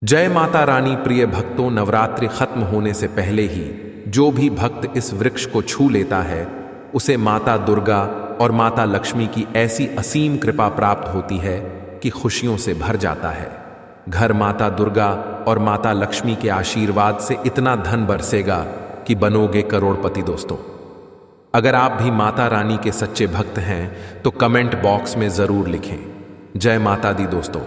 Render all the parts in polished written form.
जय माता रानी। प्रिय भक्तों, नवरात्रि खत्म होने से पहले ही जो भी भक्त इस वृक्ष को छू लेता है उसे माता दुर्गा और माता लक्ष्मी की ऐसी असीम कृपा प्राप्त होती है कि खुशियों से भर जाता है। घर माता दुर्गा और माता लक्ष्मी के आशीर्वाद से इतना धन बरसेगा कि बनोगे करोड़पति। दोस्तों, अगर आप भी माता रानी के सच्चे भक्त हैं तो कमेंट बॉक्स में जरूर लिखें जय माता दी। दोस्तों,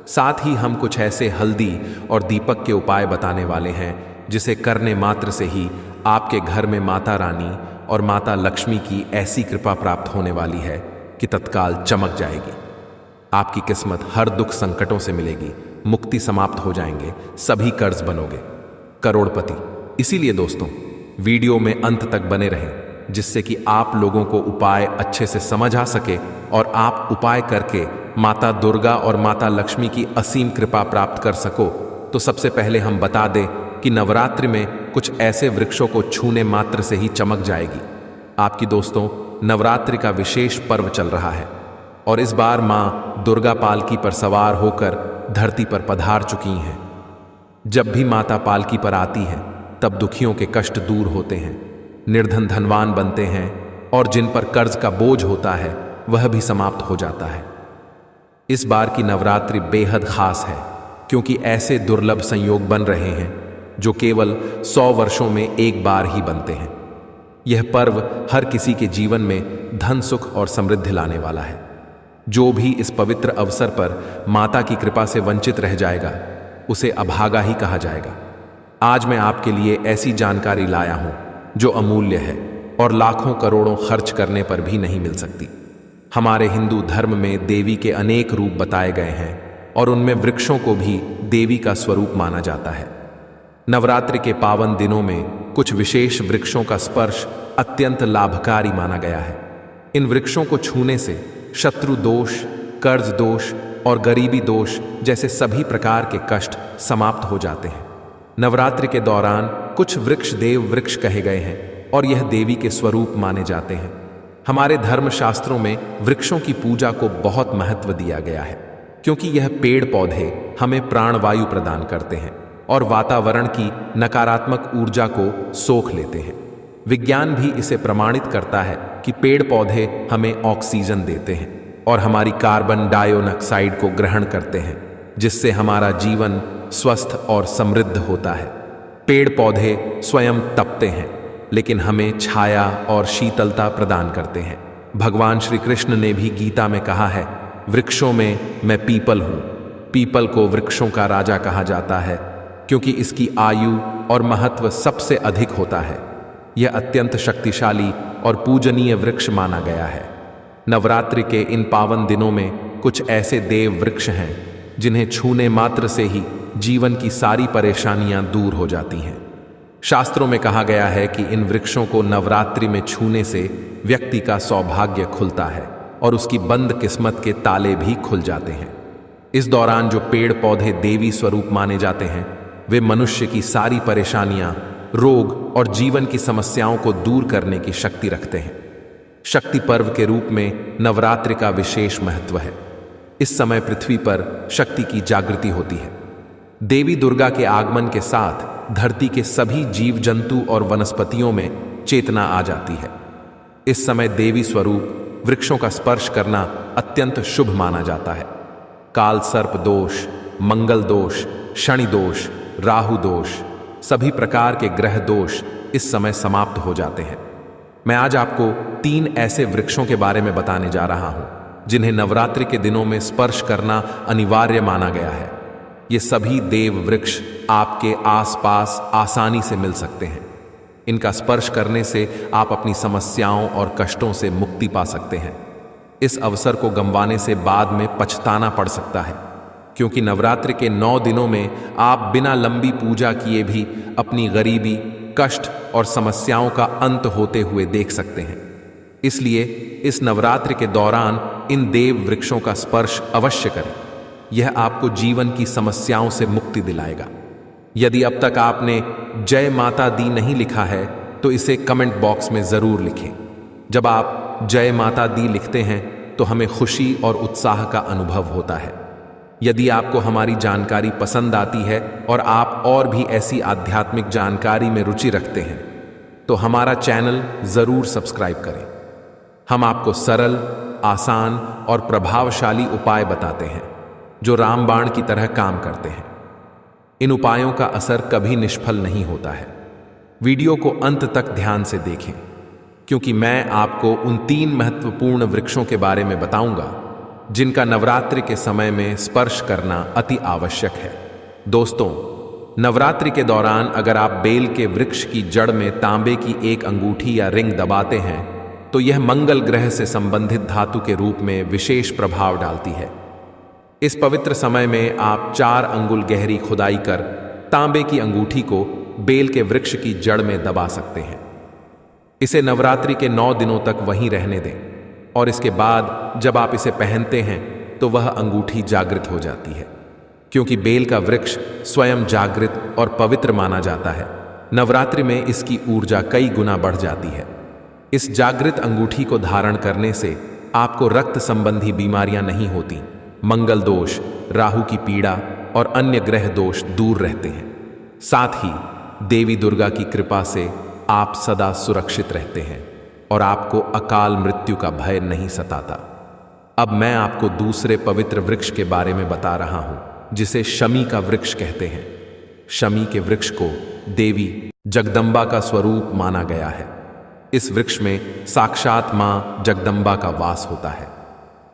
साथ ही हम कुछ ऐसे हल्दी और दीपक के उपाय बताने वाले हैं जिसे करने मात्र से ही आपके घर में माता रानी और माता लक्ष्मी की ऐसी कृपा प्राप्त होने वाली है कि तत्काल चमक जाएगी। आपकी किस्मत हर दुख संकटों से मिलेगी, मुक्ति समाप्त हो जाएंगे, सभी कर्ज बनोगे करोड़पति। इसीलिए दोस्तों, वीडियो में अंत तक बने रहें जिससे कि आप लोगों को उपाय अच्छे से समझ आ सके और आप उपाय करके माता दुर्गा और माता लक्ष्मी की असीम कृपा प्राप्त कर सको। तो सबसे पहले हम बता दें कि नवरात्रि में कुछ ऐसे वृक्षों को छूने मात्र से ही चमक जाएगी आपकी। दोस्तों, नवरात्रि का विशेष पर्व चल रहा है और इस बार मां दुर्गा पालकी पर सवार होकर धरती पर पधार चुकी हैं। जब भी माता पालकी पर आती हैं तब दुखियों के कष्ट दूर होते हैं, निर्धन धनवान बनते हैं और जिन पर कर्ज का बोझ होता है वह भी समाप्त हो जाता है। इस बार की नवरात्रि बेहद खास है क्योंकि ऐसे दुर्लभ संयोग बन रहे हैं जो केवल 100 वर्षों में एक बार ही बनते हैं। यह पर्व हर किसी के जीवन में धन, सुख और समृद्धि लाने वाला है। जो भी इस पवित्र अवसर पर माता की कृपा से वंचित रह जाएगा उसे अभागा ही कहा जाएगा। आज मैं आपके लिए ऐसी जानकारी लाया हूं जो अमूल्य है और लाखों करोड़ों खर्च करने पर भी नहीं मिल सकती। हमारे हिंदू धर्म में देवी के अनेक रूप बताए गए हैं और उनमें वृक्षों को भी देवी का स्वरूप माना जाता है। नवरात्रि के पावन दिनों में कुछ विशेष वृक्षों का स्पर्श अत्यंत लाभकारी माना गया है। इन वृक्षों को छूने से शत्रु दोष, कर्ज दोष और गरीबी दोष जैसे सभी प्रकार के कष्ट समाप्त हो जाते हैं। नवरात्रि के दौरान कुछ वृक्ष देव वृक्ष कहे गए हैं और यह देवी के स्वरूप माने जाते हैं। हमारे धर्म शास्त्रों में वृक्षों की पूजा को बहुत महत्व दिया गया है क्योंकि यह पेड़ पौधे हमें प्राणवायु प्रदान करते हैं और वातावरण की नकारात्मक ऊर्जा को सोख लेते हैं। विज्ञान भी इसे प्रमाणित करता है कि पेड़ पौधे हमें ऑक्सीजन देते हैं और हमारी कार्बन डाइऑक्साइड को ग्रहण करते हैं, जिससे हमारा जीवन स्वस्थ और समृद्ध होता है। पेड़ पौधे स्वयं तपते हैं लेकिन हमें छाया और शीतलता प्रदान करते हैं। भगवान श्री कृष्ण ने भी गीता में कहा है, वृक्षों में मैं पीपल हूं। पीपल को वृक्षों का राजा कहा जाता है क्योंकि इसकी आयु और महत्व सबसे अधिक होता है। यह अत्यंत शक्तिशाली और पूजनीय वृक्ष माना गया है। नवरात्रि के इन पावन दिनों में कुछ ऐसे देव वृक्ष हैं जिन्हें छूने मात्र से ही जीवन की सारी परेशानियां दूर हो जाती हैं। शास्त्रों में कहा गया है कि इन वृक्षों को नवरात्रि में छूने से व्यक्ति का सौभाग्य खुलता है और उसकी बंद किस्मत के ताले भी खुल जाते हैं। इस दौरान जो पेड़ पौधे देवी स्वरूप माने जाते हैं वे मनुष्य की सारी परेशानियां, रोग और जीवन की समस्याओं को दूर करने की शक्ति रखते हैं। शक्ति पर्व के रूप में नवरात्रि का विशेष महत्व है। इस समय पृथ्वी पर शक्ति की जागृति होती है। देवी दुर्गा के आगमन के साथ धरती के सभी जीव जंतु और वनस्पतियों में चेतना आ जाती है। इस समय देवी स्वरूप वृक्षों का स्पर्श करना अत्यंत शुभ माना जाता है। काल सर्प दोष, मंगल दोष, शनि दोष, राहु दोष, सभी प्रकार के ग्रह दोष इस समय समाप्त हो जाते हैं। मैं आज आपको 3 ऐसे वृक्षों के बारे में बताने जा रहा हूं जिन्हें नवरात्रि के दिनों में स्पर्श करना अनिवार्य माना गया है। ये सभी देव वृक्ष आपके आसपास आसानी से मिल सकते हैं। इनका स्पर्श करने से आप अपनी समस्याओं और कष्टों से मुक्ति पा सकते हैं। इस अवसर को गंवाने से बाद में पछताना पड़ सकता है क्योंकि नवरात्रि के 9 दिनों में आप बिना लंबी पूजा किए भी अपनी गरीबी, कष्ट और समस्याओं का अंत होते हुए देख सकते हैं। इसलिए इस नवरात्रि के दौरान इन देव वृक्षों का स्पर्श अवश्य करें। यह आपको जीवन की समस्याओं से मुक्ति दिलाएगा। यदि अब तक आपने जय माता दी नहीं लिखा है तो इसे कमेंट बॉक्स में जरूर लिखें। जब आप जय माता दी लिखते हैं तो हमें खुशी और उत्साह का अनुभव होता है। यदि आपको हमारी जानकारी पसंद आती है और आप और भी ऐसी आध्यात्मिक जानकारी में रुचि रखते हैं तो हमारा चैनल जरूर सब्सक्राइब करें। हम आपको सरल, आसान और प्रभावशाली उपाय बताते हैं जो रामबाण की तरह काम करते हैं। इन उपायों का असर कभी निष्फल नहीं होता है। वीडियो को अंत तक ध्यान से देखें, क्योंकि मैं आपको उन 3 महत्वपूर्ण वृक्षों के बारे में बताऊंगा जिनका नवरात्रि के समय में स्पर्श करना अति आवश्यक है। दोस्तों, नवरात्रि के दौरान अगर आप बेल के वृक्ष की जड़ में तांबे की एक अंगूठी या रिंग दबाते हैं तो यह मंगल ग्रह से संबंधित धातु के रूप में विशेष प्रभाव डालती है। इस पवित्र समय में आप 4 अंगुल गहरी खुदाई कर तांबे की अंगूठी को बेल के वृक्ष की जड़ में दबा सकते हैं। इसे नवरात्रि के 9 दिनों तक वहीं रहने दें और इसके बाद जब आप इसे पहनते हैं तो वह अंगूठी जागृत हो जाती है, क्योंकि बेल का वृक्ष स्वयं जागृत और पवित्र माना जाता है। नवरात्रि में इसकी ऊर्जा कई गुना बढ़ जाती है। इस जागृत अंगूठी को धारण करने से आपको रक्त संबंधी बीमारियां नहीं होती, मंगल दोष, राहु की पीड़ा और अन्य ग्रह दोष दूर रहते हैं। साथ ही देवी दुर्गा की कृपा से आप सदा सुरक्षित रहते हैं और आपको अकाल मृत्यु का भय नहीं सताता। अब मैं आपको दूसरे पवित्र वृक्ष के बारे में बता रहा हूं जिसे शमी का वृक्ष कहते हैं। शमी के वृक्ष को देवी जगदम्बा का स्वरूप माना गया है। इस वृक्ष में साक्षात मां जगदम्बा का वास होता है।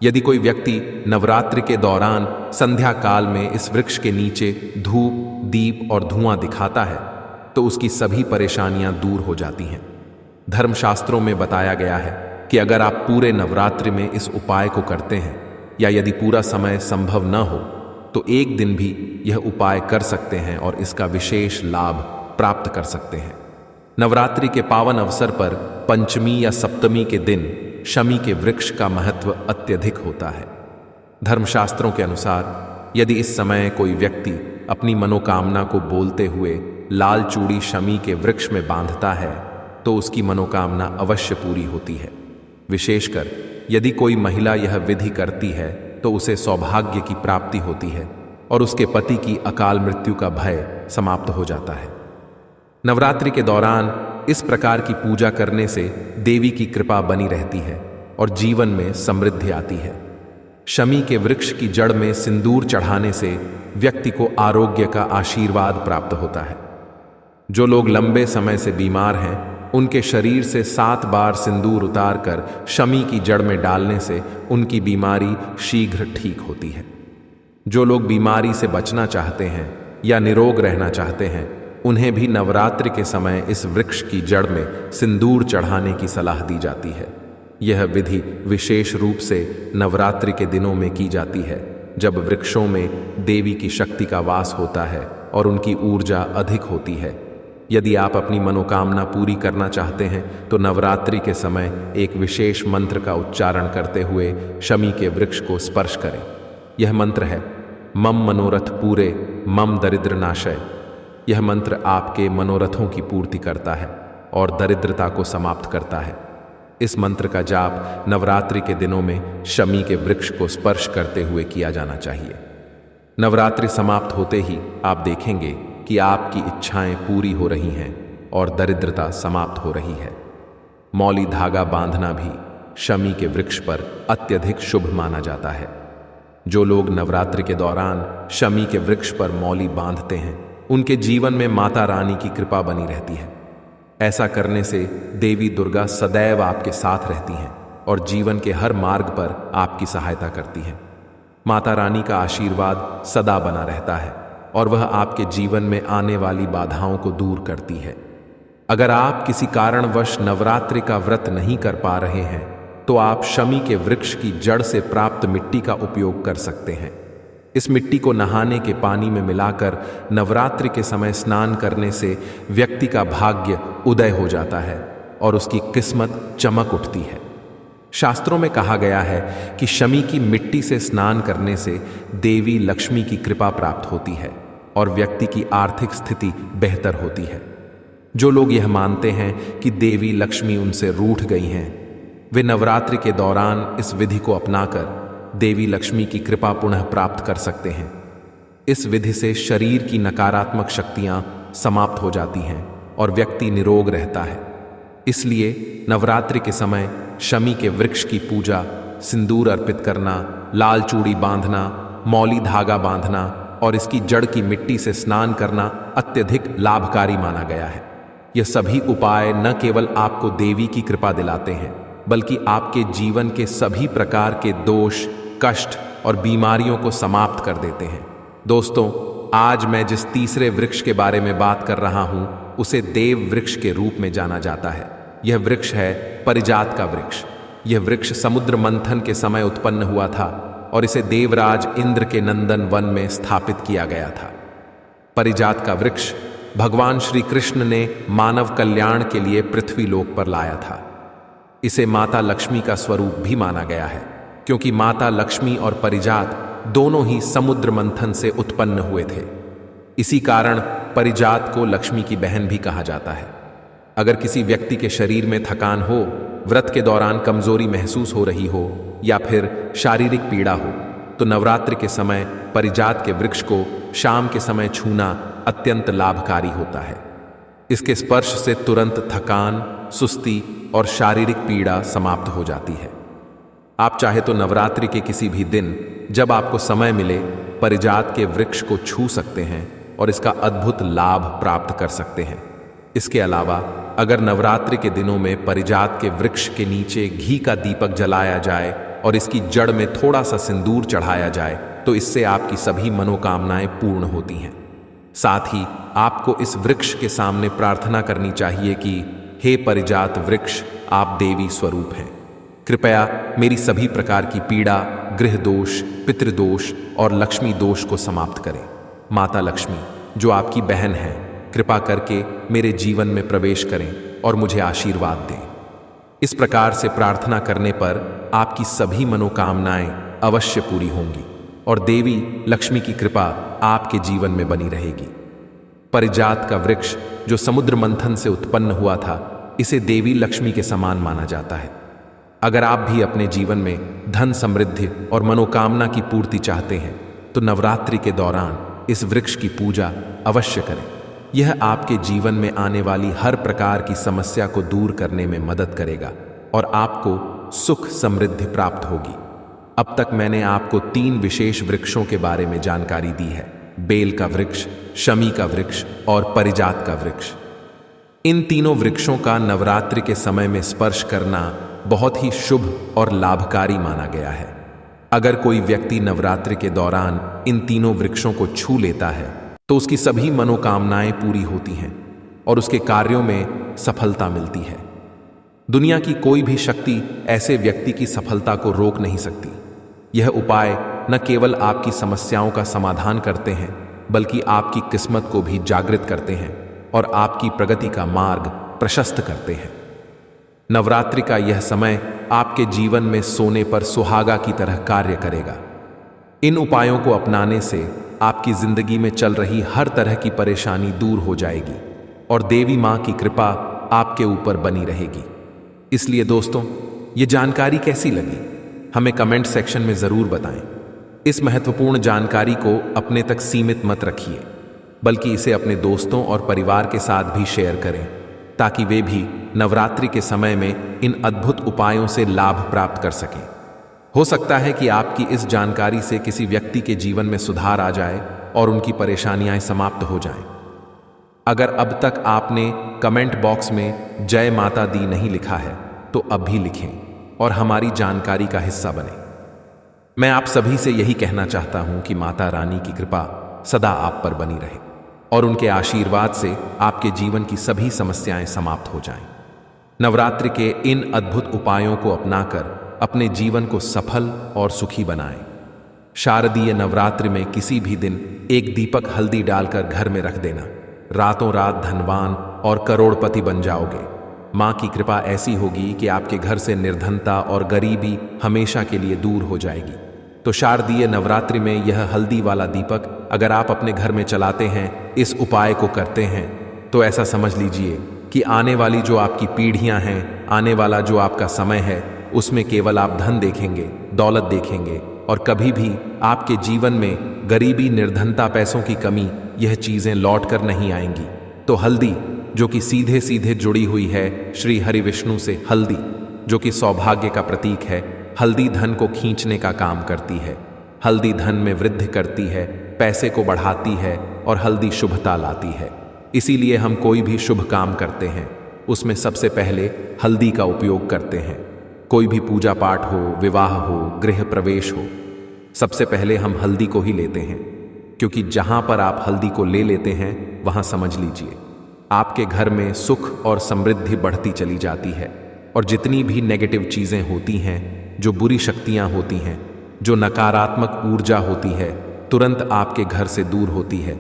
यदि कोई व्यक्ति नवरात्रि के दौरान संध्या काल में इस वृक्ष के नीचे धूप, दीप और धुआं दिखाता है तो उसकी सभी परेशानियां दूर हो जाती हैं। धर्मशास्त्रों में बताया गया है कि अगर आप पूरे नवरात्रि में इस उपाय को करते हैं या यदि पूरा समय संभव न हो तो एक दिन भी यह उपाय कर सकते हैं और इसका विशेष लाभ प्राप्त कर सकते हैं। नवरात्रि के पावन अवसर पर पंचमी या सप्तमी के दिन शमी के वृक्ष का महत्व अत्यधिक होता है। धर्मशास्त्रों के अनुसार यदि इस समय कोई व्यक्ति अपनी मनोकामना को बोलते हुए लाल चूड़ी शमी के वृक्ष में बांधता है तो उसकी मनोकामना अवश्य पूरी होती है। विशेषकर यदि कोई महिला यह विधि करती है तो उसे सौभाग्य की प्राप्ति होती है और उसके पति की अकाल मृत्यु का भय समाप्त हो जाता है। नवरात्रि के दौरान इस प्रकार की पूजा करने से देवी की कृपा बनी रहती है और जीवन में समृद्धि आती है। शमी के वृक्ष की जड़ में सिंदूर चढ़ाने से व्यक्ति को आरोग्य का आशीर्वाद प्राप्त होता है। जो लोग लंबे समय से बीमार हैं उनके शरीर से 7 बार सिंदूर उतारकर शमी की जड़ में डालने से उनकी बीमारी शीघ्र ठीक होती है। जो लोग बीमारी से बचना चाहते हैं या निरोग रहना चाहते हैं उन्हें भी नवरात्रि के समय इस वृक्ष की जड़ में सिंदूर चढ़ाने की सलाह दी जाती है। यह विधि विशेष रूप से नवरात्रि के दिनों में की जाती है जब वृक्षों में देवी की शक्ति का वास होता है और उनकी ऊर्जा अधिक होती है। यदि आप अपनी मनोकामना पूरी करना चाहते हैं तो नवरात्रि के समय एक विशेष मंत्र का उच्चारण करते हुए शमी के वृक्ष को स्पर्श करें। यह मंत्र है मम मनोरथ पूरे मम दरिद्र नाशय। यह मंत्र आपके मनोरथों की पूर्ति करता है और दरिद्रता को समाप्त करता है। इस मंत्र का जाप नवरात्रि के दिनों में शमी के वृक्ष को स्पर्श करते हुए किया जाना चाहिए। नवरात्रि समाप्त होते ही आप देखेंगे कि आपकी इच्छाएं पूरी हो रही हैं और दरिद्रता समाप्त हो रही है। मौली धागा बांधना भी शमी के वृक्ष पर अत्यधिक शुभ माना जाता है। जो लोग नवरात्रि के दौरान शमी के वृक्ष पर मौली बांधते हैं उनके जीवन में माता रानी की कृपा बनी रहती है। ऐसा करने से देवी दुर्गा सदैव आपके साथ रहती हैं और जीवन के हर मार्ग पर आपकी सहायता करती हैं। माता रानी का आशीर्वाद सदा बना रहता है और वह आपके जीवन में आने वाली बाधाओं को दूर करती है। अगर आप किसी कारणवश नवरात्रि का व्रत नहीं कर पा रहे हैं तो आप शमी के वृक्ष की जड़ से प्राप्त मिट्टी का उपयोग कर सकते हैं। इस मिट्टी को नहाने के पानी में मिलाकर नवरात्रि के समय स्नान करने से व्यक्ति का भाग्य उदय हो जाता है और उसकी किस्मत चमक उठती है। शास्त्रों में कहा गया है कि शमी की मिट्टी से स्नान करने से देवी लक्ष्मी की कृपा प्राप्त होती है और व्यक्ति की आर्थिक स्थिति बेहतर होती है। जो लोग यह मानते हैं कि देवी लक्ष्मी उनसे रूठ गई हैं वे नवरात्रि के दौरान इस विधि को अपनाकर देवी लक्ष्मी की कृपा पुनः प्राप्त कर सकते हैं। इस विधि से शरीर की नकारात्मक शक्तियां समाप्त हो जाती हैं और व्यक्ति निरोग रहता है। इसलिए नवरात्रि के समय शमी के वृक्ष की पूजा, सिंदूर अर्पित करना, लाल चूड़ी बांधना, मौली धागा बांधना और इसकी जड़ की मिट्टी से स्नान करना अत्यधिक लाभकारी माना गया है। यह सभी उपाय न केवल आपको देवी की कृपा दिलाते हैं, बल्कि आपके जीवन के सभी प्रकार के दोष, कष्ट और बीमारियों को समाप्त कर देते हैं। दोस्तों, आज मैं जिस तीसरे वृक्ष के बारे में बात कर रहा हूं, उसे देव वृक्ष के रूप में जाना जाता है। यह वृक्ष है परिजात का वृक्ष। यह वृक्ष समुद्र मंथन के समय उत्पन्न हुआ था और इसे देवराज इंद्र के नंदन वन में स्थापित किया गया था। परिजात का वृक्ष भगवान श्री कृष्ण ने मानव कल्याण के लिए पृथ्वी लोक पर लाया था। इसे माता लक्ष्मी का स्वरूप भी माना गया है, क्योंकि माता लक्ष्मी और परिजात दोनों ही समुद्र मंथन से उत्पन्न हुए थे। इसी कारण परिजात को लक्ष्मी की बहन भी कहा जाता है। अगर किसी व्यक्ति के शरीर में थकान हो, व्रत के दौरान कमजोरी महसूस हो रही हो या फिर शारीरिक पीड़ा हो, तो नवरात्रि के समय परिजात के वृक्ष को शाम के समय छूना अत्यंत लाभकारी होता है। इसके स्पर्श से तुरंत थकान, सुस्ती और शारीरिक पीड़ा समाप्त हो जाती है। आप चाहे तो नवरात्रि के किसी भी दिन, जब आपको समय मिले, परिजात के वृक्ष को छू सकते हैं और इसका अद्भुत लाभ प्राप्त कर सकते हैं। इसके अलावा अगर नवरात्रि के दिनों में परिजात के वृक्ष के नीचे घी का दीपक जलाया जाए और इसकी जड़ में थोड़ा सा सिंदूर चढ़ाया जाए, तो इससे आपकी सभी मनोकामनाएं पूर्ण होती हैं। साथ ही आपको इस वृक्ष के सामने प्रार्थना करनी चाहिए कि हे परिजात वृक्ष, आप देवी स्वरूप हैं। कृपया मेरी सभी प्रकार की पीड़ा, गृह दोष, पितृदोष और लक्ष्मी दोष को समाप्त करें। माता लक्ष्मी, जो आपकी बहन है, कृपा करके मेरे जीवन में प्रवेश करें और मुझे आशीर्वाद दें। इस प्रकार से प्रार्थना करने पर आपकी सभी मनोकामनाएं अवश्य पूरी होंगी और देवी लक्ष्मी की कृपा आपके जीवन में बनी रहेगी। परिजात का वृक्ष जो समुद्र मंथन से उत्पन्न हुआ था, इसे देवी लक्ष्मी के समान माना जाता है। अगर आप भी अपने जीवन में धन समृद्धि और मनोकामना की पूर्ति चाहते हैं, तो नवरात्रि के दौरान इस वृक्ष की पूजा अवश्य करें। यह आपके जीवन में आने वाली हर प्रकार की समस्या को दूर करने में मदद करेगा और आपको सुख समृद्धि प्राप्त होगी। अब तक मैंने आपको 3 विशेष वृक्षों के बारे में जानकारी दी है: बेल का वृक्ष, शमी का वृक्ष और परिजात का वृक्ष। इन तीनों वृक्षों का नवरात्रि के समय में स्पर्श करना बहुत ही शुभ और लाभकारी माना गया है। अगर कोई व्यक्ति नवरात्रि के दौरान इन तीनों वृक्षों को छू लेता है, तो उसकी सभी मनोकामनाएं पूरी होती हैं और उसके कार्यों में सफलता मिलती है। दुनिया की कोई भी शक्ति ऐसे व्यक्ति की सफलता को रोक नहीं सकती। यह उपाय न केवल आपकी समस्याओं का समाधान करते हैं, बल्कि आपकी किस्मत को भी जागृत करते हैं और आपकी प्रगति का मार्ग प्रशस्त करते हैं। नवरात्रि का यह समय आपके जीवन में सोने पर सुहागा की तरह कार्य करेगा। इन उपायों को अपनाने से आपकी जिंदगी में चल रही हर तरह की परेशानी दूर हो जाएगी और देवी माँ की कृपा आपके ऊपर बनी रहेगी। इसलिए दोस्तों, ये जानकारी कैसी लगी, हमें कमेंट सेक्शन में ज़रूर बताएं। इस महत्वपूर्ण जानकारी को अपने तक सीमित मत रखिए, बल्कि इसे अपने दोस्तों और परिवार के साथ भी शेयर करें, ताकि वे भी नवरात्रि के समय में इन अद्भुत उपायों से लाभ प्राप्त कर सकें। हो सकता है कि आपकी इस जानकारी से किसी व्यक्ति के जीवन में सुधार आ जाए और उनकी परेशानियां समाप्त हो जाएं। अगर अब तक आपने कमेंट बॉक्स में जय माता दी नहीं लिखा है, तो अब भी लिखें और हमारी जानकारी का हिस्सा बने। मैं आप सभी से यही कहना चाहता हूं कि माता रानी की कृपा सदा आप पर बनी रहे और उनके आशीर्वाद से आपके जीवन की सभी समस्याएं समाप्त हो जाएं। नवरात्रि के इन अद्भुत उपायों को अपनाकर अपने जीवन को सफल और सुखी बनाएं। शारदीय नवरात्रि में किसी भी दिन एक दीपक हल्दी डालकर घर में रख देना। रातों रात धनवान और करोड़पति बन जाओगे। माँ की कृपा ऐसी होगी कि आपके घर से निर्धनता और गरीबी हमेशा के लिए दूर हो जाएगी। तो शारदीय नवरात्रि में यह हल्दी वाला दीपक अगर आप अपने घर में चलाते हैं, इस उपाय को करते हैं, तो ऐसा समझ लीजिए कि आने वाली जो आपकी पीढ़ियां हैं, आने वाला जो आपका समय है, उसमें केवल आप धन देखेंगे, दौलत देखेंगे और कभी भी आपके जीवन में गरीबी, निर्धनता, पैसों की कमी, यह चीजें लौट कर नहीं आएंगी। तो हल्दी, जो कि सीधे सीधे जुड़ी हुई है श्री हरि विष्णु से, हल्दी जो कि सौभाग्य का प्रतीक है, हल्दी धन को खींचने का काम करती है। हल्दी धन में वृद्धि करती है, पैसे को बढ़ाती है और हल्दी शुभता लाती है। इसीलिए हम कोई भी शुभ काम करते हैं उसमें सबसे पहले हल्दी का उपयोग करते हैं। कोई भी पूजा पाठ हो, विवाह हो, गृह प्रवेश हो, सबसे पहले हम हल्दी को ही लेते हैं, क्योंकि जहां पर आप हल्दी को ले लेते हैं वहां समझ लीजिए आपके घर में सुख और समृद्धि बढ़ती चली जाती है। और जितनी भी नेगेटिव चीजें होती हैं, जो बुरी शक्तियां होती हैं, जो नकारात्मक ऊर्जा होती है, तुरंत आपके घर से दूर होती है।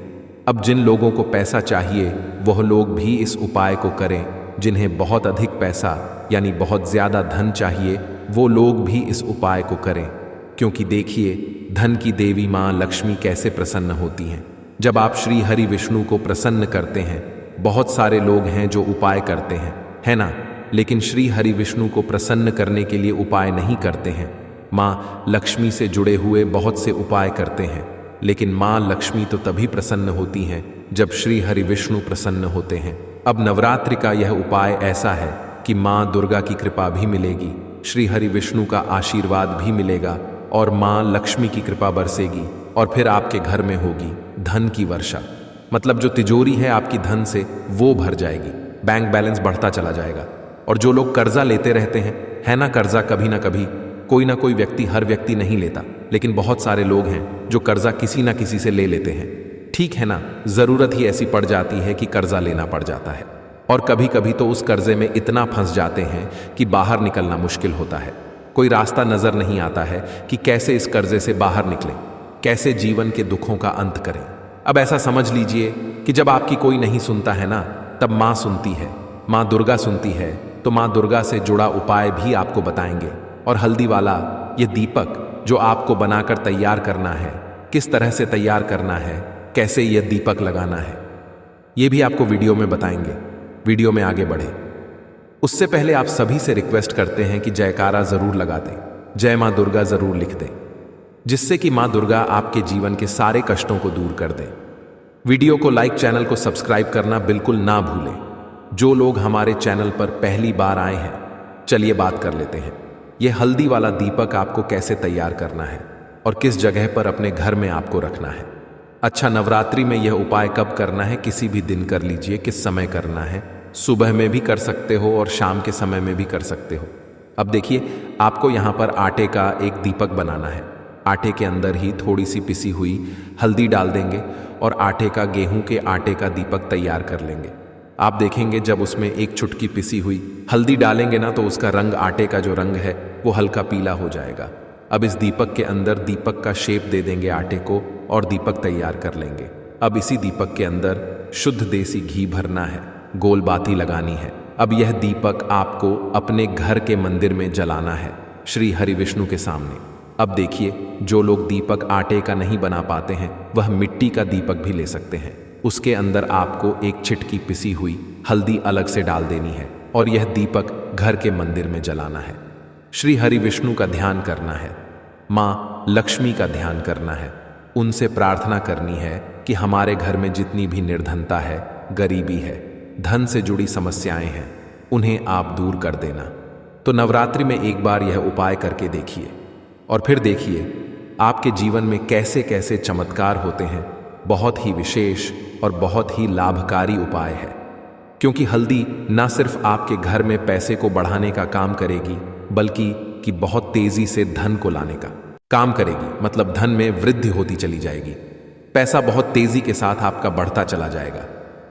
अब जिन लोगों को पैसा चाहिए वह लोग भी इस उपाय को करें। जिन्हें बहुत अधिक पैसा यानी बहुत ज्यादा धन चाहिए वो लोग भी इस उपाय को करें, क्योंकि देखिए धन की देवी मां लक्ष्मी कैसे प्रसन्न होती हैं जब आप श्री हरि विष्णु को प्रसन्न करते हैं। बहुत सारे लोग हैं जो उपाय करते हैं, है ना, लेकिन श्री हरि विष्णु को प्रसन्न करने के लिए उपाय नहीं करते हैं। मां लक्ष्मी से जुड़े हुए बहुत से उपाय करते हैं, लेकिन मां लक्ष्मी तो तभी प्रसन्न होती हैं जब श्री हरि विष्णु प्रसन्न होते हैं। अब नवरात्रि का यह उपाय ऐसा है कि मां दुर्गा की कृपा भी मिलेगी, श्री हरि विष्णु का आशीर्वाद भी मिलेगा और मां लक्ष्मी की कृपा बरसेगी और फिर आपके घर में होगी धन की वर्षा। मतलब जो तिजोरी है आपकी धन से वो भर जाएगी, बैंक बैलेंस बढ़ता चला जाएगा। और जो लोग कर्जा लेते रहते हैं, है ना, कर्जा कभी ना कभी कोई ना कोई व्यक्ति, हर व्यक्ति नहीं लेता, लेकिन बहुत सारे लोग हैं जो कर्जा किसी ना किसी से ले लेते हैं, ठीक है ना। जरूरत ही ऐसी पड़ जाती है कि कर्जा लेना पड़ जाता है और कभी कभी तो उस कर्जे में इतना फंस जाते हैं कि बाहर निकलना मुश्किल होता है। कोई रास्ता नजर नहीं आता है कि कैसे इस कर्जे से बाहर निकलें, कैसे जीवन के दुखों का अंत करें। अब ऐसा समझ लीजिए कि जब आपकी कोई नहीं सुनता है ना, तब मां सुनती है, मां दुर्गा सुनती है। तो मां दुर्गा से जुड़ा उपाय भी आपको बताएंगे। और हल्दी वाला ये दीपक जो आपको बनाकर तैयार करना है, किस तरह से तैयार करना है, कैसे यह दीपक लगाना है, ये भी आपको वीडियो में बताएंगे। वीडियो में आगे बढ़े उससे पहले आप सभी से रिक्वेस्ट करते हैं कि जयकारा जरूर लगा दें, जय मां दुर्गा जरूर लिख दें, जिससे कि मां दुर्गा आपके जीवन के सारे कष्टों को दूर कर दें। वीडियो को लाइक, चैनल को सब्सक्राइब करना बिल्कुल ना भूलें। जो लोग हमारे चैनल पर पहली बार आए हैं, चलिए बात कर लेते हैं। यह हल्दी वाला दीपक आपको कैसे तैयार करना है और किस जगह पर अपने घर में आपको रखना है। अच्छा, नवरात्रि में यह उपाय कब करना है, किसी भी दिन कर लीजिए। किस समय करना है, सुबह में भी कर सकते हो और शाम के समय में भी कर सकते हो। अब देखिए, आपको यहाँ पर आटे का एक दीपक बनाना है। आटे के अंदर ही थोड़ी सी पिसी हुई हल्दी डाल देंगे और आटे का, गेहूं के आटे का दीपक तैयार कर लेंगे। आप देखेंगे जब उसमें एक चुटकी पिसी हुई हल्दी डालेंगे ना, तो उसका रंग, आटे का जो रंग है वो हल्का पीला हो जाएगा। अब इस दीपक के अंदर दीपक का शेप दे देंगे आटे को और दीपक तैयार कर लेंगे। अब इसी दीपक के अंदर शुद्ध देसी घी भरना है, गोल बाती लगानी है। अब यह दीपक आपको अपने घर के मंदिर में जलाना है, श्री हरि विष्णु के सामने। अब देखिए, जो लोग दीपक आटे का नहीं बना पाते हैं वह मिट्टी का दीपक भी ले सकते हैं। उसके अंदर आपको एक चिटकी पिसी हुई हल्दी अलग से डाल देनी है और यह दीपक घर के मंदिर में जलाना है। श्री हरि विष्णु का ध्यान करना है, मां लक्ष्मी का ध्यान करना है। उनसे प्रार्थना करनी है कि हमारे घर में जितनी भी निर्धनता है, गरीबी है, धन से जुड़ी समस्याएं हैं, उन्हें आप दूर कर देना। तो नवरात्रि में एक बार यह उपाय करके देखिए और फिर देखिए आपके जीवन में कैसे कैसे चमत्कार होते हैं। बहुत ही विशेष और बहुत ही लाभकारी उपाय है, क्योंकि हल्दी ना सिर्फ आपके घर में पैसे को बढ़ाने का काम करेगी, बल्कि कि बहुत तेजी से धन को लाने का काम करेगी। मतलब धन में वृद्धि होती चली जाएगी, पैसा बहुत तेजी के साथ आपका बढ़ता चला जाएगा।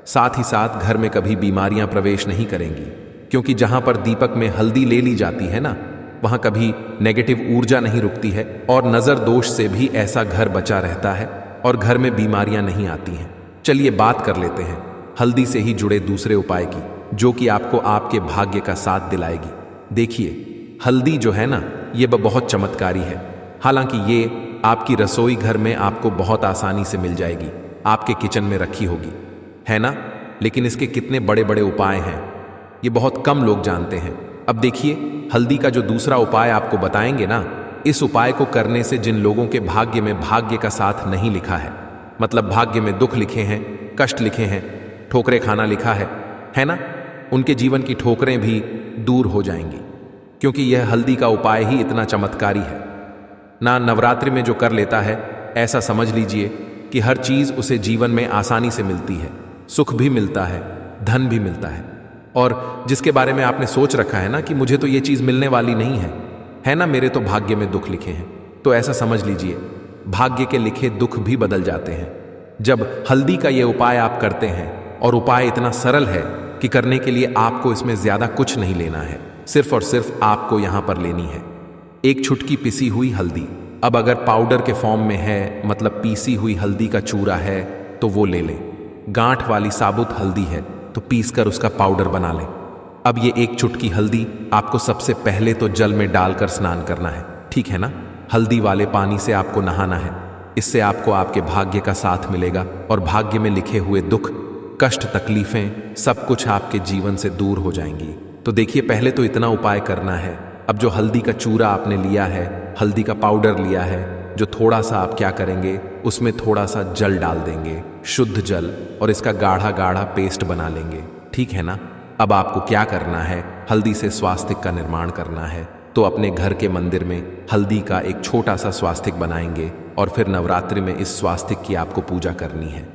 साथ ही साथ घर में कभी बीमारियां प्रवेश नहीं करेंगी, क्योंकि जहां पर दीपक में हल्दी ले ली जाती है ना, वहां कभी नेगेटिव ऊर्जा नहीं रुकती है और नजर दोष से भी ऐसा घर बचा रहता है और घर में बीमारियां नहीं आती हैं। चलिए बात कर लेते हैं हल्दी से ही जुड़े दूसरे उपाय की, जो कि आपको आपके भाग्य का साथ दिलाएगी। देखिए, हल्दी जो है ना, ये बहुत चमत्कारी है। हालांकि ये आपकी रसोई घर में आपको बहुत आसानी से मिल जाएगी, आपके किचन में रखी होगी, है ना, लेकिन इसके कितने बड़े बड़े उपाय हैं ये बहुत कम लोग जानते हैं। अब देखिए, हल्दी का जो दूसरा उपाय आपको बताएंगे ना, इस उपाय को करने से जिन लोगों के भाग्य में भाग्य का साथ नहीं लिखा है, मतलब भाग्य में दुख लिखे हैं, कष्ट लिखे हैं, ठोकरें खाना लिखा है ना, उनके जीवन की ठोकरें भी दूर हो जाएंगी, क्योंकि यह हल्दी का उपाय ही इतना चमत्कारी है ना। नवरात्रि में जो कर लेता है, ऐसा समझ लीजिए कि हर चीज उसे जीवन में आसानी से मिलती है, सुख भी मिलता है, धन भी मिलता है। और जिसके बारे में आपने सोच रखा है ना कि मुझे तो ये चीज मिलने वाली नहीं है ना, मेरे तो भाग्य में दुख लिखे हैं, तो ऐसा समझ लीजिए भाग्य के लिखे दुख भी बदल जाते हैं जब हल्दी का ये उपाय आप करते हैं। और उपाय इतना सरल है कि करने के लिए आपको इसमें ज्यादा कुछ नहीं लेना है, सिर्फ और सिर्फ आपको यहां पर लेनी है एक चुटकी पिसी हुई हल्दी। अब अगर पाउडर के फॉर्म में है, मतलब पीसी हुई हल्दी का चूरा है, तो वो ले लें। गांठ वाली साबुत हल्दी है तो पीसकर उसका पाउडर बना लें। अब ये एक चुटकी हल्दी आपको सबसे पहले तो जल में डालकर स्नान करना है, ठीक है ना। हल्दी वाले पानी से आपको नहाना है, इससे आपको आपके भाग्य का साथ मिलेगा और भाग्य में लिखे हुए दुख, कष्ट, तकलीफें सब कुछ आपके जीवन से दूर हो जाएंगी। तो देखिए, पहले तो इतना उपाय करना है। अब जो हल्दी का चूरा आपने लिया है, हल्दी का पाउडर लिया है, जो थोड़ा सा आप क्या करेंगे, उसमें थोड़ा सा जल डाल देंगे, शुद्ध जल, और इसका गाढ़ा गाढ़ा पेस्ट बना लेंगे, ठीक है ना। अब आपको क्या करना है, हल्दी से स्वास्तिक का निर्माण करना है। तो अपने घर के मंदिर में हल्दी का एक छोटा सा स्वास्तिक बनाएंगे और फिर नवरात्रि में इस स्वास्तिक की आपको पूजा करनी है,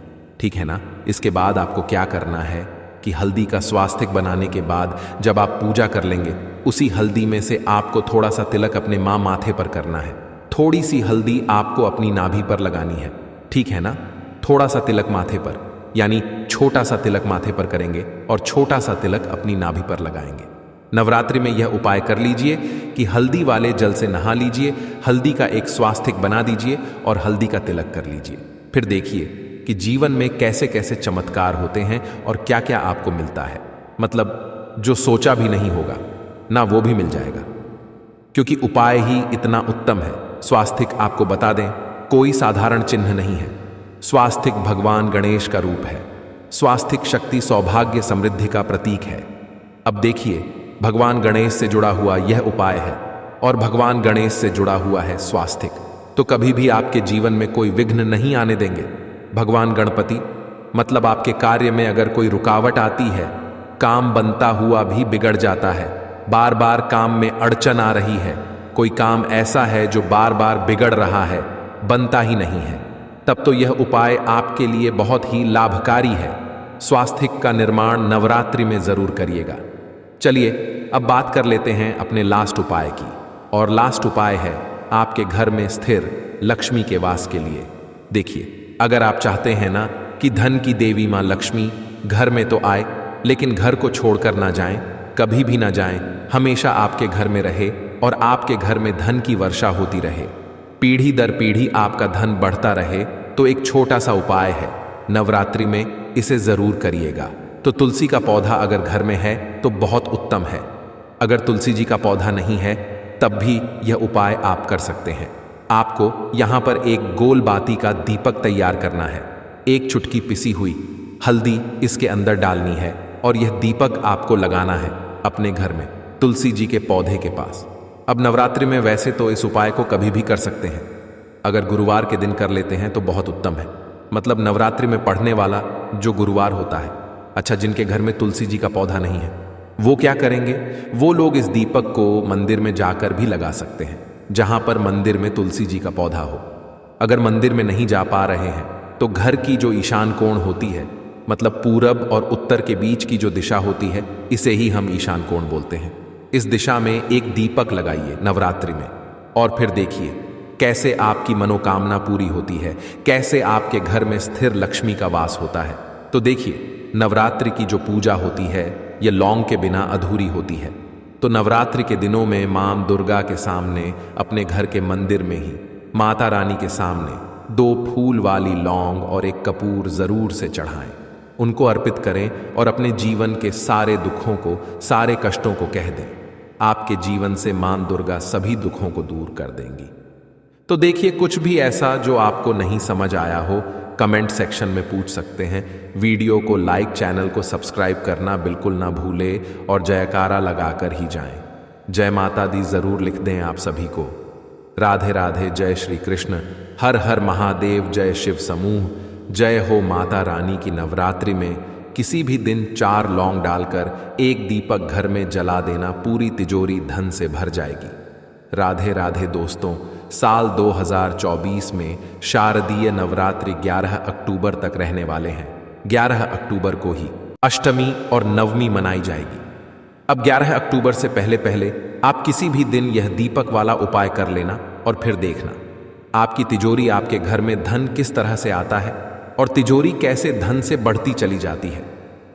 ठीक है ना। इसके बाद आपको क्या करना है कि हल्दी का स्वास्तिक बनाने के बाद जब आप पूजा कर लेंगे, उसी हल्दी में से आपको थोड़ा सा तिलक अपने माँ माथे पर करना है। थोड़ी सी हल्दी आपको अपनी नाभि पर लगानी है, ठीक है ना। थोड़ा सा तिलक माथे पर, यानी छोटा सा तिलक माथे पर करेंगे और छोटा सा तिलक अपनी नाभि पर लगाएंगे। नवरात्रि में यह उपाय कर लीजिए कि हल्दी वाले जल से नहा लीजिए, हल्दी का एक स्वास्तिक बना दीजिए और हल्दी का तिलक कर लीजिए। फिर देखिए कि जीवन में कैसे कैसे चमत्कार होते हैं और क्या क्या आपको मिलता है, मतलब जो सोचा भी नहीं होगा ना, वो भी मिल जाएगा, क्योंकि उपाय ही इतना उत्तम है। स्वास्तिक आपको बता दें, कोई साधारण चिन्ह नहीं है। स्वास्तिक भगवान गणेश का रूप है। स्वास्तिक शक्ति, सौभाग्य, समृद्धि का प्रतीक है। अब देखिए, भगवान गणेश से जुड़ा हुआ यह उपाय है और भगवान गणेश से जुड़ा हुआ है स्वास्तिक, तो कभी भी आपके जीवन में कोई विघ्न नहीं आने देंगे। भगवान गणपति, मतलब आपके कार्य में अगर कोई रुकावट आती है, काम बनता हुआ भी बिगड़ जाता है, बार बार काम में अड़चन आ रही है, कोई काम ऐसा है जो बार बार बिगड़ रहा है, बनता ही नहीं है, तब तो यह उपाय आपके लिए बहुत ही लाभकारी है। स्वास्तिक का निर्माण नवरात्रि में जरूर करिएगा। चलिए अब बात कर लेते हैं अपने लास्ट उपाय की, और लास्ट उपाय है आपके घर में स्थिर लक्ष्मी के वास के लिए। देखिए, अगर आप चाहते हैं ना कि धन की देवी मां लक्ष्मी घर में तो आए, लेकिन घर को छोड़कर ना जाएं, कभी भी ना जाएं, हमेशा आपके घर में रहे और आपके घर में धन की वर्षा होती रहे, पीढ़ी दर पीढ़ी आपका धन बढ़ता रहे, तो एक छोटा सा उपाय है, नवरात्रि में इसे जरूर करिएगा। तो तुलसी का पौधा अगर घर में है तो बहुत उत्तम है। अगर तुलसी जी का पौधा नहीं है तब भी यह उपाय आप कर सकते हैं। आपको यहां पर एक गोल बाती का दीपक तैयार करना है। एक चुटकी पिसी हुई हल्दी इसके अंदर डालनी है और यह दीपक आपको लगाना है अपने घर में तुलसी जी के पौधे के पास। अब नवरात्रि में वैसे तो इस उपाय को कभी भी कर सकते हैं, अगर गुरुवार के दिन कर लेते हैं तो बहुत उत्तम है, मतलब नवरात्रि में पढ़ने वाला जो गुरुवार होता है। अच्छा, जिनके घर में तुलसी जी का पौधा नहीं है वो क्या करेंगे, वो लोग इस दीपक को मंदिर में जाकर भी लगा सकते हैं, जहां पर मंदिर में तुलसी जी का पौधा हो। अगर मंदिर में नहीं जा पा रहे हैं तो घर की जो ईशान कोण होती है, मतलब पूरब और उत्तर के बीच की जो दिशा होती है, इसे ही हम ईशान कोण बोलते हैं। इस दिशा में एक दीपक लगाइए नवरात्रि में, और फिर देखिए कैसे आपकी मनोकामना पूरी होती है, कैसे आपके घर में स्थिर लक्ष्मी का वास होता है। तो देखिए, नवरात्रि की जो पूजा होती है ये लौंग के बिना अधूरी होती है। तो नवरात्रि के दिनों में मां दुर्गा के सामने, अपने घर के मंदिर में ही माता रानी के सामने 2 फूल वाली लौंग और एक कपूर जरूर से चढ़ाएं, उनको अर्पित करें और अपने जीवन के सारे दुखों को, सारे कष्टों को कह दें। आपके जीवन से मां दुर्गा सभी दुखों को दूर कर देंगी। तो देखिए, कुछ भी ऐसा जो आपको नहीं समझ आया हो कमेंट सेक्शन में पूछ सकते हैं। वीडियो को लाइक, चैनल को सब्सक्राइब करना बिल्कुल ना भूले और जयकारा लगाकर ही जाएं। जय माता दी जरूर लिख दें आप सभी को। राधे राधे। जय श्री कृष्ण। हर हर महादेव। जय शिव समूह। जय हो माता रानी की। नवरात्रि में किसी भी दिन 4 लौंग डालकर एक दीपक घर में जला देना, पूरी तिजोरी धन से भर जाएगी। राधे राधे दोस्तों, साल 2024 में शारदीय नवरात्रि 11 अक्टूबर तक रहने वाले हैं। 11 अक्टूबर को ही अष्टमी और नवमी मनाई जाएगी। अब 11 अक्टूबर से पहले पहले आप किसी भी दिन यह दीपक वाला उपाय कर लेना और फिर देखना आपकी तिजोरी, आपके घर में धन किस तरह से आता है और तिजोरी कैसे धन से बढ़ती चली जाती है।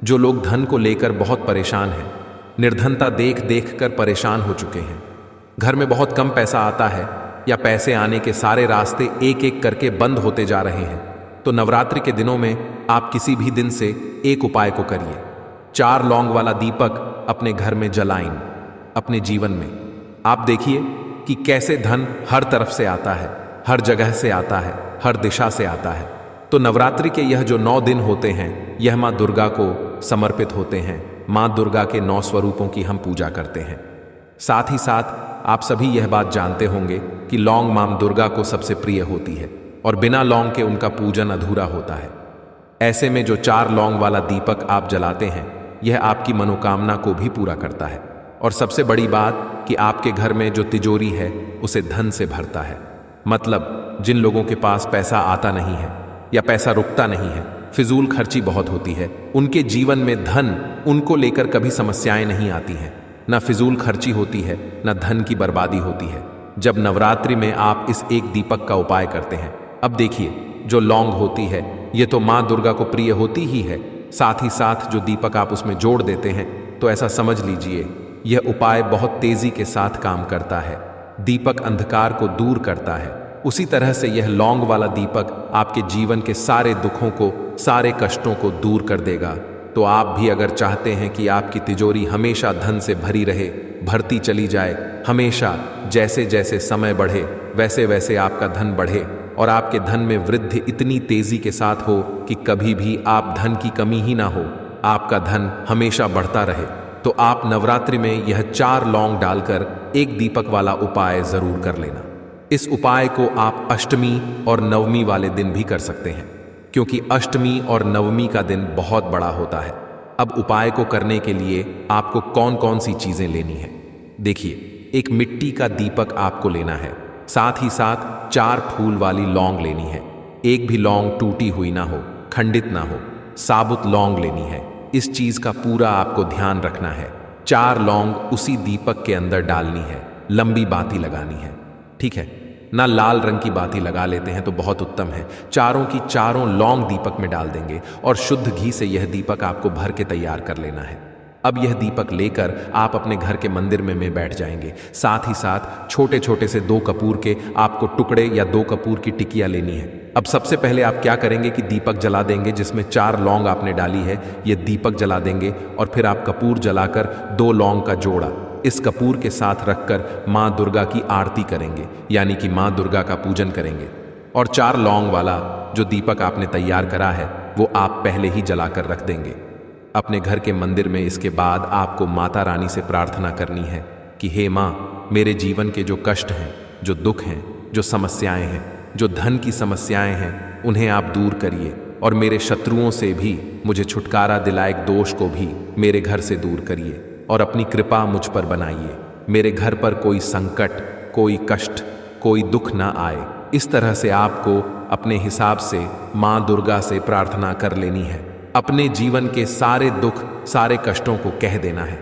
जो लोग धन को लेकर बहुत परेशान हैं, निर्धनता देख देख कर परेशान हो चुके हैं, घर में बहुत कम पैसा आता है या पैसे आने के सारे रास्ते एक एक करके बंद होते जा रहे हैं, तो नवरात्रि के दिनों में आप किसी भी दिन से एक उपाय को करिए। 4 लौंग वाला दीपक अपने घर में जलाएं। अपने जीवन में आप देखिए कि कैसे धन हर तरफ से आता है, हर जगह से आता है, हर दिशा से आता है। तो नवरात्रि के यह जो 9 दिन होते हैं, यह माँ दुर्गा को समर्पित होते हैं। माँ दुर्गा के 9 स्वरूपों की हम पूजा करते हैं। साथ ही साथ आप सभी यह बात जानते होंगे कि लौंग माँ दुर्गा को सबसे प्रिय होती है और बिना लौंग के उनका पूजन अधूरा होता है। ऐसे में जो 4 लौंग वाला दीपक आप जलाते हैं, यह आपकी मनोकामना को भी पूरा करता है और सबसे बड़ी बात कि आपके घर में जो तिजोरी है उसे धन से भरता है। मतलब जिन लोगों के पास पैसा आता नहीं है या पैसा रुकता नहीं है, फिजूल खर्ची बहुत होती है, उनके जीवन में धन उनको लेकर कभी समस्याएं नहीं आती हैं। न फिजूल खर्ची होती है, न धन की बर्बादी होती है जब नवरात्रि में आप इस एक दीपक का उपाय करते हैं। अब देखिए, जो लौंग होती है ये तो माँ दुर्गा को प्रिय होती ही है, साथ ही साथ जो दीपक आप उसमें जोड़ देते हैं, तो ऐसा समझ लीजिए यह उपाय बहुत तेजी के साथ काम करता है। दीपक अंधकार को दूर करता है, उसी तरह से यह लौंग वाला दीपक आपके जीवन के सारे दुखों को, सारे कष्टों को दूर कर देगा। तो आप भी अगर चाहते हैं कि आपकी तिजोरी हमेशा धन से भरी रहे, भरती चली जाए, हमेशा जैसे जैसे समय बढ़े वैसे वैसे आपका धन बढ़े और आपके धन में वृद्धि इतनी तेजी के साथ हो कि कभी भी आप धन की कमी ही ना हो, आपका धन हमेशा बढ़ता रहे, तो आप नवरात्रि में यह 4 लौंग डालकर एक दीपक वाला उपाय जरूर कर लेना। इस उपाय को आप अष्टमी और नवमी वाले दिन भी कर सकते हैं, क्योंकि अष्टमी और नवमी का दिन बहुत बड़ा होता है। अब उपाय को करने के लिए आपको कौन कौन सी चीजें लेनी है, देखिए। एक मिट्टी का दीपक आपको लेना है, साथ ही साथ 4 फूल वाली लौंग लेनी है। एक भी लौंग टूटी हुई ना हो, खंडित ना हो, साबुत लौंग लेनी है। इस चीज का पूरा आपको ध्यान रखना है। 4 लौंग उसी दीपक के अंदर डालनी है, लंबी बाती लगानी है, ठीक है ना। लाल रंग की बाती लगा लेते हैं तो बहुत उत्तम है। चारों की चारों लौंग दीपक में डाल देंगे और शुद्ध घी से यह दीपक आपको भर के तैयार कर लेना है। अब यह दीपक लेकर आप अपने घर के मंदिर में बैठ जाएंगे। साथ ही साथ छोटे छोटे से 2 कपूर के आपको टुकड़े या 2 कपूर की टिकियां लेनी है। अब सबसे पहले आप क्या करेंगे कि दीपक जला देंगे, जिसमें 4 लौंग आपने डाली है, ये दीपक जला देंगे और फिर आप कपूर जलाकर 2 लौंग का जोड़ा इस कपूर के साथ रखकर माँ दुर्गा की आरती करेंगे, यानी कि माँ दुर्गा का पूजन करेंगे। और 4 लौंग वाला जो दीपक आपने तैयार करा है वो आप पहले ही जलाकर रख देंगे अपने घर के मंदिर में। इसके बाद आपको माता रानी से प्रार्थना करनी है कि हे माँ, मेरे जीवन के जो कष्ट हैं, जो दुख हैं, जो समस्याएं हैं, जो धन की समस्याएं हैं, उन्हें आप दूर करिए और मेरे शत्रुओं से भी मुझे छुटकारा दिलाए दोष को भी मेरे घर से दूर करिए और अपनी कृपा मुझ पर बनाइए। मेरे घर पर कोई संकट, कोई कष्ट, कोई दुख ना आए। इस तरह से आपको अपने हिसाब से माँ दुर्गा से प्रार्थना कर लेनी है। अपने जीवन के सारे दुख, सारे कष्टों को कह देना है।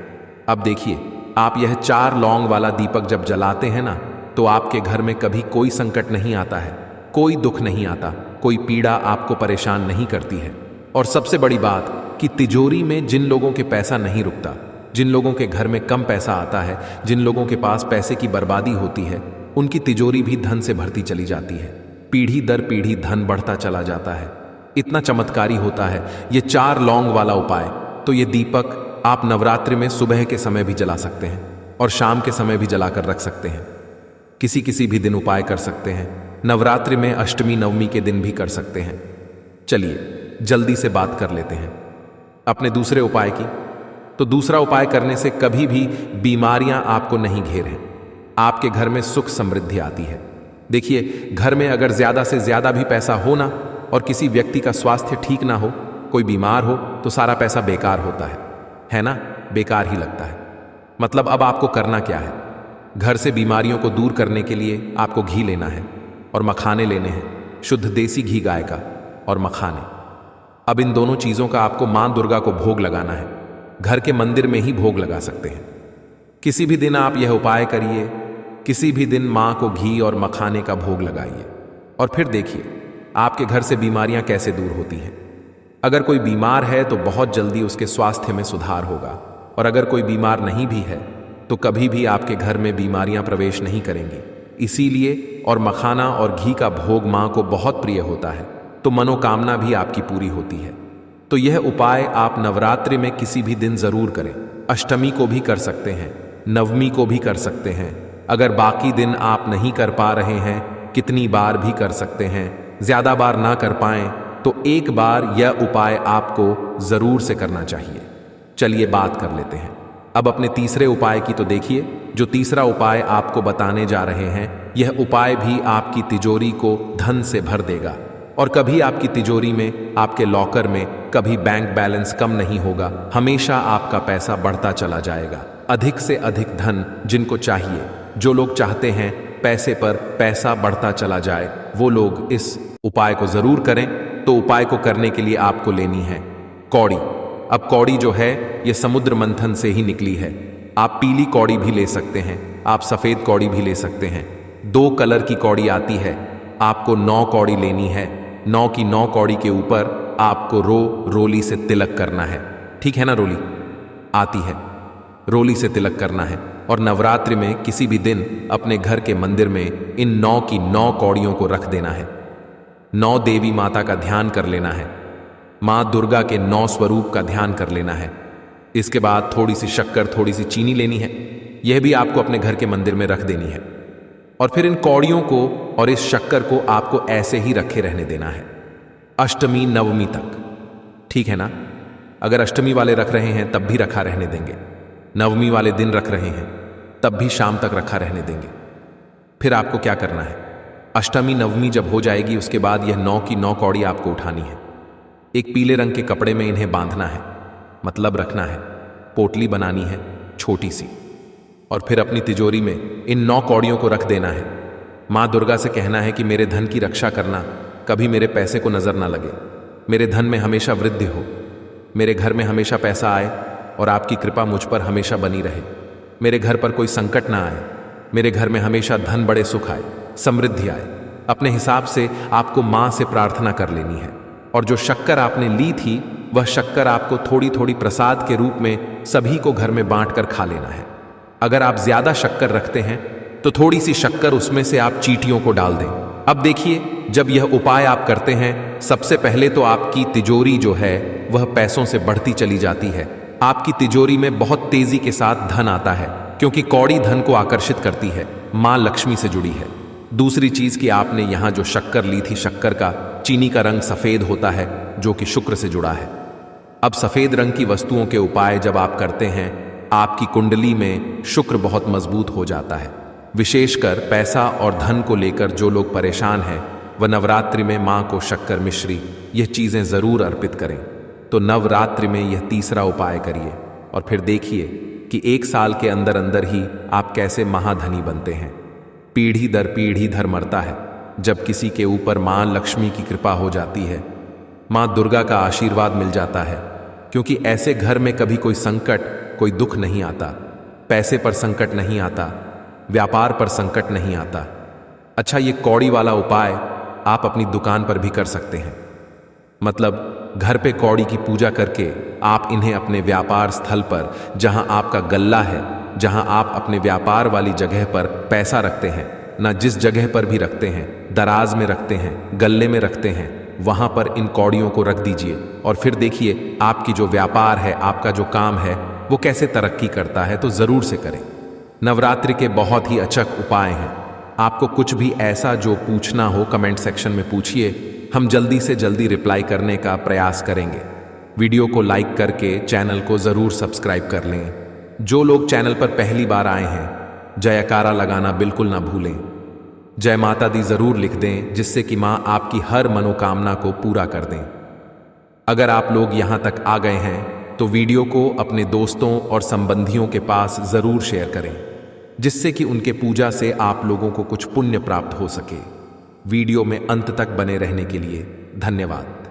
अब देखिए, आप यह 4 लौंग वाला दीपक जब जलाते हैं ना, तो आपके घर में कभी कोई संकट नहीं आता है, कोई दुख नहीं आता, कोई पीड़ा आपको परेशान नहीं करती है। और सबसे बड़ी बात कि तिजोरी में जिन लोगों के पैसा नहीं रुकता, जिन लोगों के घर में कम पैसा आता है, जिन लोगों के पास पैसे की बर्बादी होती है, उनकी तिजोरी भी धन से भरती चली जाती है। पीढ़ी दर पीढ़ी धन बढ़ता चला जाता है। इतना चमत्कारी होता है ये 4 लौंग वाला उपाय। तो ये दीपक आप नवरात्रि में सुबह के समय भी जला सकते हैं और शाम के समय भी जलाकर रख सकते हैं। किसी किसी भी दिन उपाय कर सकते हैं। नवरात्रि में अष्टमी नवमी के दिन भी कर सकते हैं। चलिए जल्दी से बात कर लेते हैं अपने दूसरे उपाय की। तो दूसरा उपाय करने से कभी भी बीमारियां आपको नहीं घेरें, आपके घर में सुख समृद्धि आती है। देखिए, घर में अगर ज्यादा से ज्यादा भी पैसा हो ना और किसी व्यक्ति का स्वास्थ्य ठीक ना हो, कोई बीमार हो, तो सारा पैसा बेकार होता है ना? बेकार ही लगता है। मतलब अब आपको करना क्या है? घर से बीमारियों को दूर करने के लिए आपको घी लेना है और मखाने लेने हैं, शुद्ध देसी घी गाय का और मखाने। अब इन दोनों चीजों का आपको मां दुर्गा को भोग लगाना है। घर के मंदिर में ही भोग लगा सकते हैं। किसी भी दिन आप यह उपाय करिए, किसी भी दिन मां को घी और मखाने का भोग लगाइए और फिर देखिए आपके घर से बीमारियां कैसे दूर होती हैं। अगर कोई बीमार है तो बहुत जल्दी उसके स्वास्थ्य में सुधार होगा, और अगर कोई बीमार नहीं भी है तो कभी भी आपके घर में बीमारियां प्रवेश नहीं करेंगी। इसीलिए और मखाना और घी का भोग मां को बहुत प्रिय होता है, तो मनोकामना भी आपकी पूरी होती है। तो यह उपाय आप नवरात्रि में किसी भी दिन जरूर करें। अष्टमी को भी कर सकते हैं, नवमी को भी कर सकते हैं। अगर बाकी दिन आप नहीं कर पा रहे हैं, कितनी बार भी कर सकते हैं। ज्यादा बार ना कर पाएं तो एक बार यह उपाय आपको जरूर से करना चाहिए। चलिए बात कर लेते हैं अब अपने तीसरे उपाय की। तो देखिए, जो तीसरा उपाय आपको बताने जा रहे हैं, यह उपाय भी आपकी तिजोरी को धन से भर देगा, और कभी आपकी तिजोरी में, आपके लॉकर में कभी बैंक बैलेंस कम नहीं होगा। हमेशा आपका पैसा बढ़ता चला जाएगा। अधिक से अधिक धन जिनको चाहिए, जो लोग चाहते हैं पैसे पर पैसा बढ़ता चला जाए, वो लोग इस उपाय को जरूर करें। तो उपाय को करने के लिए आपको लेनी है कौड़ी। अब कौड़ी जो है ये समुद्र मंथन से ही निकली है। आप पीली कौड़ी भी ले सकते हैं, आप सफेद कौड़ी भी ले सकते हैं। 2 कलर की कौड़ी आती है। आपको 9 कौड़ी लेनी है। 9 की 9 कौड़ी के ऊपर आपको रोली से तिलक करना है। ठीक है ना? रोली आती है, रोली से तिलक करना है। और नवरात्रि में किसी भी दिन अपने घर के मंदिर में इन 9 की 9 कौड़ियों को रख देना है। 9 देवी माता का ध्यान कर लेना है। मां दुर्गा के 9 स्वरूप का ध्यान कर लेना है। इसके बाद थोड़ी सी शक्कर, थोड़ी सी चीनी लेनी है। यह भी आपको अपने घर के मंदिर में रख देनी है। और फिर इन कौड़ियों को और इस शक्कर को आपको ऐसे ही रखे रहने देना है अष्टमी नवमी तक। ठीक है ना? अगर अष्टमी वाले रख रहे हैं तब भी रखा रहने देंगे, नवमी वाले दिन रख रहे हैं तब भी शाम तक रखा रहने देंगे। फिर आपको क्या करना है? अष्टमी नवमी जब हो जाएगी, उसके बाद यह 9 की 9 कौड़ी आपको उठानी है। एक पीले रंग के कपड़े में इन्हें बांधना है, मतलब रखना है। पोटली बनानी है छोटी सी, और फिर अपनी तिजोरी में इन 9 कौड़ियों को रख देना है। मां दुर्गा से कहना है कि मेरे धन की रक्षा करना, कभी मेरे पैसे को नजर ना लगे, मेरे धन में हमेशा वृद्धि हो, मेरे घर में हमेशा पैसा आए और आपकी कृपा मुझ पर हमेशा बनी रहे। मेरे घर पर कोई संकट ना आए, मेरे घर में हमेशा धन बड़े सुख आए, समृद्धि आए। अपने हिसाब से आपको मां से प्रार्थना कर लेनी है। और जो शक्कर आपने ली थी, वह शक्कर आपको थोड़ी थोड़ी प्रसाद के रूप में सभी को घर में बांट कर खा लेना है। अगर आप ज्यादा शक्कर रखते हैं तो थोड़ी सी शक्कर उसमें से आप चींटियों को डाल दें। अब देखिए, जब यह उपाय आप करते हैं, सबसे पहले तो आपकी तिजोरी जो है वह पैसों से बढ़ती चली जाती है। आपकी तिजोरी में बहुत तेजी के साथ धन आता है, क्योंकि कौड़ी धन को आकर्षित करती है, मां लक्ष्मी से जुड़ी है। दूसरी चीज कि आपने यहां जो शक्कर ली थी, शक्कर का चीनी का रंग सफेद होता है, जो कि शुक्र से जुड़ा है। अब सफेद रंग की वस्तुओं के उपाय जब आप करते हैं, आपकी कुंडली में शुक्र बहुत मजबूत हो जाता है। विशेषकर पैसा और धन को लेकर जो लोग परेशान हैं, वह नवरात्रि में मां को शक्कर, मिश्री, यह चीजें जरूर अर्पित करें। तो नवरात्रि में यह तीसरा उपाय करिए और फिर देखिए कि 1 साल के अंदर अंदर ही आप कैसे महाधनी बनते हैं। पीढ़ी दर पीढ़ी धर्म मरता है जब किसी के ऊपर मां लक्ष्मी की कृपा हो जाती है, मां दुर्गा का आशीर्वाद मिल जाता है। क्योंकि ऐसे घर में कभी कोई संकट, कोई दुख नहीं आता। पैसे पर संकट नहीं आता, व्यापार पर संकट नहीं आता। अच्छा, ये कौड़ी वाला उपाय आप अपनी दुकान पर भी कर सकते हैं। मतलब घर पे कौड़ी की पूजा करके आप इन्हें अपने व्यापार स्थल पर, जहां आपका गल्ला है, जहां आप अपने व्यापार वाली जगह पर पैसा रखते हैं ना, जिस जगह पर भी रखते हैं, दराज में रखते हैं, गल्ले में रखते हैं, वहां पर इन कौड़ियों को रख दीजिए। और फिर देखिए आपकी जो व्यापार है, आपका जो काम है, वो कैसे तरक्की करता है। तो जरूर से करें। नवरात्रि के बहुत ही अचक उपाय हैं। आपको कुछ भी ऐसा जो पूछना हो, कमेंट सेक्शन में पूछिए, हम जल्दी से जल्दी रिप्लाई करने का प्रयास करेंगे। वीडियो को लाइक करके चैनल को जरूर सब्सक्राइब कर लें। जो लोग चैनल पर पहली बार आए हैं, जयकारा लगाना बिल्कुल ना भूलें। जय माता दी जरूर लिख दें, जिससे कि मां आपकी हर मनोकामना को पूरा कर दें। अगर आप लोग यहां तक आ गए हैं तो वीडियो को अपने दोस्तों और संबंधियों के पास जरूर शेयर करें, जिससे कि उनके पूजा से आप लोगों को कुछ पुण्य प्राप्त हो सके। वीडियो में अंत तक बने रहने के लिए धन्यवाद।